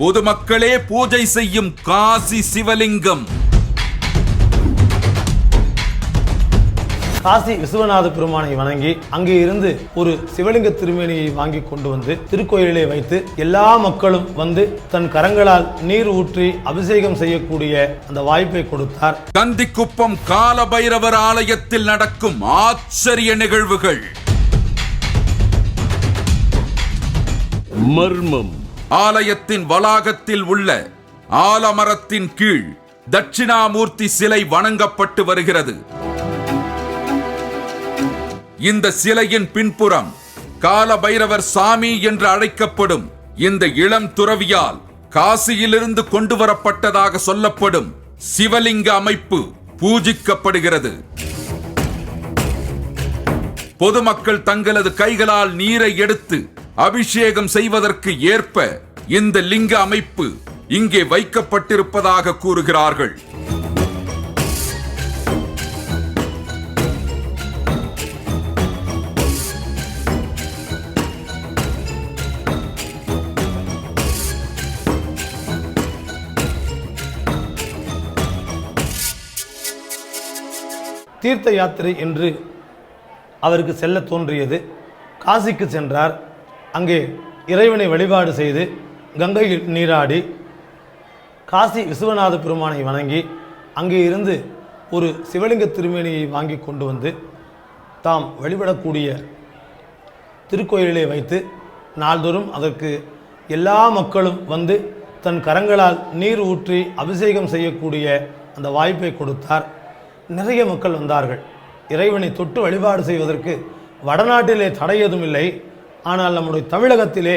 பொதுமக்களே பூஜை செய்யும் காசி சிவலிங்கம். காசி விஸ்வநாத பெருமானை வணங்கி அங்கே இருந்து ஒரு சிவலிங்க திருமேனியை வாங்கி கொண்டு வந்து திருக்கோயிலே வைத்து எல்லா மக்களும் வந்து தன் கரங்களால் நீர் ஊற்றி அபிஷேகம் செய்யக்கூடிய அந்த வாய்ப்பை கொடுத்தார். கந்திக்குப்பம் கால பைரவர் ஆலயத்தில் நடக்கும் ஆச்சரிய நிகழ்வுகள். மர்மம். ஆலயத்தின் வளாகத்தில் உள்ள ஆலமரத்தின் கீழ் தட்சிணாமூர்த்தி சிலை வணங்கப்பட்டு வருகிறது. இந்த சிலையின் பின்புறம் கால பைரவர் சாமி என்று அழைக்கப்படும் இந்த இளம் துறவியால் காசியிலிருந்து கொண்டு வரப்பட்டதாக சொல்லப்படும் சிவலிங்க அமைப்பு பூஜிக்கப்படுகிறது. பொதுமக்கள் தங்களது கைகளால் நீரை எடுத்து அபிஷேகம் செய்வதற்கு ஏற்ப இந்த லிங்க அமைப்பு இங்கே வைக்கப்பட்டிருப்பதாக கூறுகிறார்கள். தீர்த்த யாத்திரை என்று அவருக்கு செல்ல தோன்றியது. காசிக்கு சென்றார். அங்கே இறைவனை வழிபாடு செய்து கங்கையில் நீராடி காசி விஸ்வநாத பெருமானை வணங்கி அங்கே இருந்து ஒரு சிவலிங்க திருமேனியை வாங்கி கொண்டு வந்து தாம் வழிபடக்கூடிய திருக்கோயிலே வைத்து நாள்தோறும் அதற்கு எல்லா மக்களும் வந்து தன் கரங்களால் நீர் ஊற்றி அபிஷேகம் செய்யக்கூடிய அந்த வாய்ப்பை கொடுத்தார். நிறைய மக்கள் வந்தார்கள். இறைவனை தொட்டு வழிபாடு செய்வதற்கு வடநாட்டிலே தடை எதுவும் இல்லை. ஆனால் நம்முடைய தமிழகத்திலே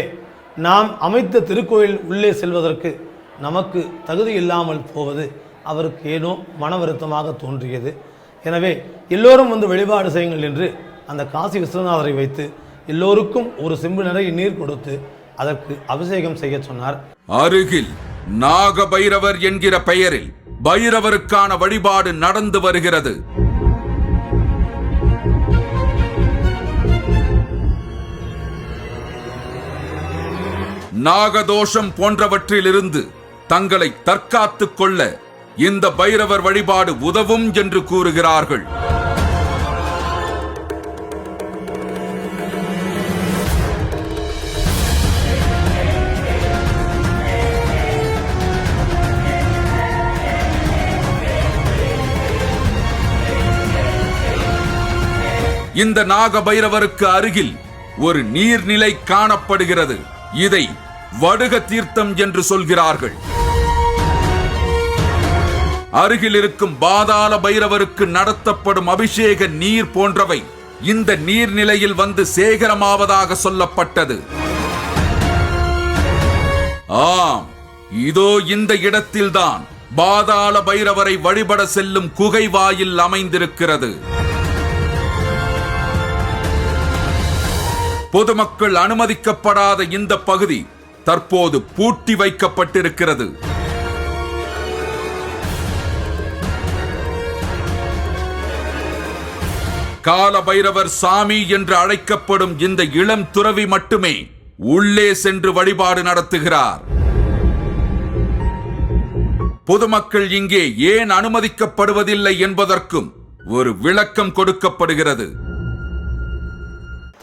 நாம் அமைத்த திருக்கோயில் உள்ளே செல்வதற்கு நமக்கு தகுதி இல்லாமல் போவது அவருக்கு ஏனோ மன வருத்தமாக தோன்றியது. எனவே எல்லோரும் வந்து வழிபாடு செய்யுங்கள் என்று அந்த காசி விஸ்வநாதரை வைத்து எல்லோருக்கும் ஒரு செம்பு நிறைய நீர் கொடுத்து அதற்கு அபிஷேகம் செய்ய சொன்னார். அருகில் நாக பைரவர் என்கிற பெயரில் பைரவருக்கான வழிபாடு நடந்து வருகிறது. நாகதோஷம் போன்றவற்றிலிருந்து தங்களை தற்காத்துக் கொள்ள இந்த பைரவர் வழிபாடு உதவும் என்று கூறுகிறார்கள். இந்த நாக பைரவருக்கு அருகில் ஒரு நீர்நிலை காணப்படுகிறது. இதை வடுக தீர்த்தம் என்று சொல்கிறார்கள். அருகில் இருக்கும் பாதாள பைரவருக்கு நடத்தப்படும் அபிஷேக நீர் போன்றவை இந்த நீர்நிலையில் வந்து சேகரமாவதாக சொல்லப்பட்டது. ஆம், இதோ இந்த இடத்தில்தான் பாதாள பைரவரை வழிபட செல்லும் குகை வாயில் அமைந்திருக்கிறது. பொதுமக்கள் அனுமதிக்கப்படாத இந்த பகுதி தற்போது பூட்டி வைக்கப்பட்டிருக்கிறது. கால பைரவர் சாமி என்று அழைக்கப்படும் இந்த இளம் துறவி மட்டுமே உள்ளே சென்று வழிபாடு நடத்துகிறார். பொதுமக்கள் இங்கே ஏன் அனுமதிக்கப்படுவதில்லை என்பதற்கும் ஒரு விளக்கம் கொடுக்கப்படுகிறது.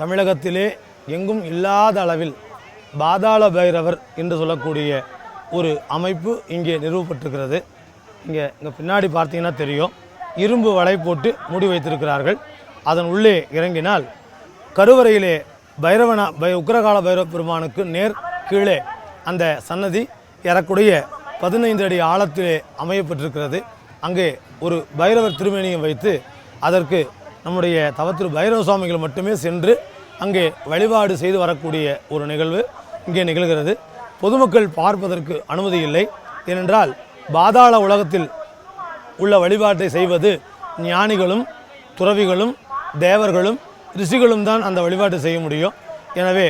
தமிழகத்திலே எங்கும் இல்லாத அளவில் பாதாள பைரவர் என்று சொல்லக்கூடிய ஒரு அமைப்பு இங்கே நிறுவப்பட்டிருக்கிறது. இங்கே பின்னாடி பார்த்தீங்கன்னா தெரியும், இரும்பு வலை போட்டு மூடி வைத்திருக்கிறார்கள். அதன் உள்ளே இறங்கினால் கருவறையிலே உக்கிரகால பைரவ பெருமானுக்கு நேர் கீழே அந்த சன்னதி ஏறக்குடைய 15 அடி ஆழத்திலே அமையப்பட்டிருக்கிறது. அங்கே ஒரு பைரவர் திருமேனியை வைத்து அதற்கு நம்முடைய தவத்திரு பைரவ சுவாமிகள் மட்டுமே சென்று அங்கே வழிபாடு செய்து வரக்கூடிய ஒரு நிகழ்வு இங்கே நிகழ்கிறது. பொதுமக்கள் பார்ப்பதற்கு அனுமதி இல்லை. ஏனென்றால் பாதாள உலகத்தில் உள்ள வழிபாட்டை செய்வது ஞானிகளும் துறவிகளும் தேவர்களும் ரிஷிகளும் தான் அந்த வழிபாட்டை செய்ய முடியும். எனவே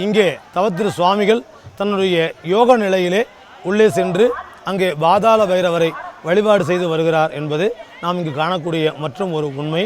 இங்கே தவத்திரு சுவாமிகள் தன்னுடைய யோக நிலையிலே உள்ளே சென்று அங்கே பாதாள பைரவரை வழிபாடு செய்து வருகிறார் என்பது நாம் இங்கு காணக்கூடிய மற்றும் ஒரு உண்மை.